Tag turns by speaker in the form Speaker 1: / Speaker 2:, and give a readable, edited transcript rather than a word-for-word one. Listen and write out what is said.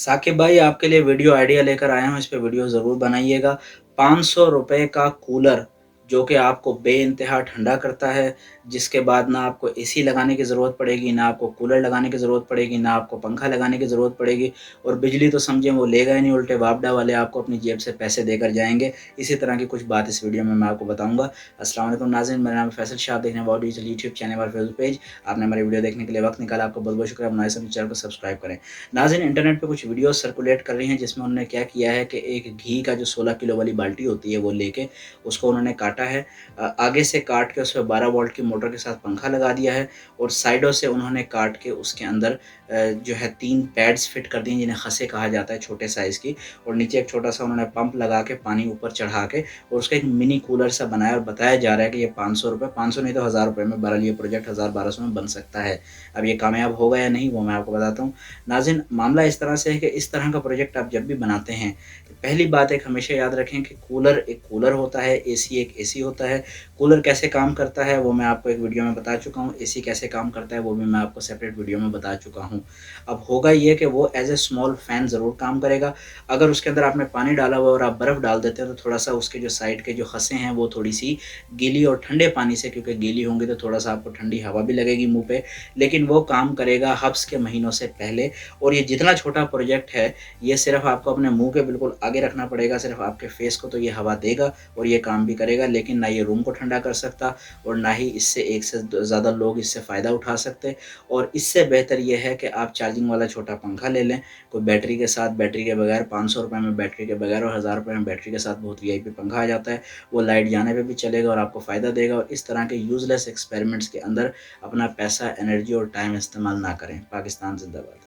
Speaker 1: साकिब भाई आपके लिए वीडियो आइडिया लेकर आया हूँ, इस पे वीडियो ज़रूर बनाइएगा। ₹500 का कूलर जो कि आपको बेइंतहा ठंडा करता है, जिसके बाद ना आपको एसी लगाने की ज़रूरत पड़ेगी, ना आपको कूलर लगाने की ज़रूरत पड़ेगी, ना आपको पंखा लगाने की ज़रूरत पड़ेगी और बिजली तो समझें वो लेगा ही नहीं, उल्टे वापडा वाले आपको अपनी जेब से पैसे देकर जाएँगे। इसी तरह की कुछ बात इस वीडियो में मैं आपको बताऊँगा। अस्सलाम वालेकुम नाज़रीन, मेरा नाम है फैसल शाह, आप देख रहे हैं अबाउट डिजिटल यूट्यूब चैनल और फेसबुक पेज। आपने हमारी वीडियो देखने के लिए वक़्त निकाला, आपका बहुत-बहुत शुक्रिया। हमारे सभी चैनल को सब्सक्राइब करें। नाज़रीन इंटरनेट पे कुछ वीडियोस सर्कुलेट कर रही हैं जिसमें उन्होंने क्या किया है कि एक घी का जो 16 किलो वाली बाल्टी होती है वो लेके उसको उन्होंने काटा है। आगे से काट के उसमें 12 वोल्ट की मोटर के साथ पंखा लगा दिया है और साइडों से उन्होंने काट के उसके अंदर जो है 3 पैड्स फिट कर दिए जिन्हें खसे कहा जाता है छोटे साइज़ की, और नीचे एक छोटा-सा उन्होंने पंप लगा के पानी ऊपर चढ़ा के और उसका एक मिनी कूलर सा बनाया और बताया जा रहा है कि ये ₹500 500 नहीं तो ₹1000 में बहरहाल ये प्रोजेक्ट 1000-1200 में बन सकता है। अब ये कामयाब होगा या नहीं वो मैं आपको बताता हूँ। नाज़रीन मामला इस तरह से है कि इस तरह का प्रोजेक्ट आप जब भी बनाते हैं, तो पहली बात एक हमेशा याद रखें कि कूलर एक कूलर होता है, एसी एक एसी होता है। कूलर कैसे काम करता है वो मैं आपको एक वीडियो में बता चुका हूँ, एसी कैसे काम करता है वो भी मैं आपको सेपरेट वीडियो में बता चुका हूँ। अब होगा ये कि वो एज़ अ स्मॉल फ़ैन ज़रूर काम करेगा। अगर उसके अंदर आपने पानी डाला हुआ है और आप बर्फ़ डाल देते हैं तो थोड़ा-सा उसके जो साइड के जो खसें हैं वो थोड़ी-सी गीली और ठंडे पानी से, क्योंकि गीली होंगी तो थोड़ा-सा आपको ठंडी हवा भी लगेगी मुँह पे, लेकिन वो काम करेगा हब्स के महीनों से पहले। और ये जितना छोटा प्रोजेक्ट है, ये सिर्फ़ आपको अपने मुँह के बिल्कुल आगे रखना पड़ेगा, सिर्फ़ आपके फ़ेस को तो ये हवा देगा और ये काम भी करेगा, लेकिन ना ये रूम को ठंडा कर सकता और ना ही इससे एक से द ज़्यादा लोग इससे फ़ायदा उठा सकते। और इससे बेहतर ये है कि आप चार्जिंग वाला छोटा पंखा ले लें, कोई बैटरी के साथ, बैटरी के बगैर ₹500 में बैटरी के बगैर और ₹1000 में बैटरी के साथ बहुत वीआईपी पंखा आ जाता है। वो लाइट जाने पे भी चलेगा और आपको फ़ायदा देगा, और इस तरह के यूज़लेस एक्सपेरिमेंट्स के अंदर अपना पैसा, एनर्जी और टाइम इस्तेमाल ना करें। पाकिस्तान ज़िंदाबाद।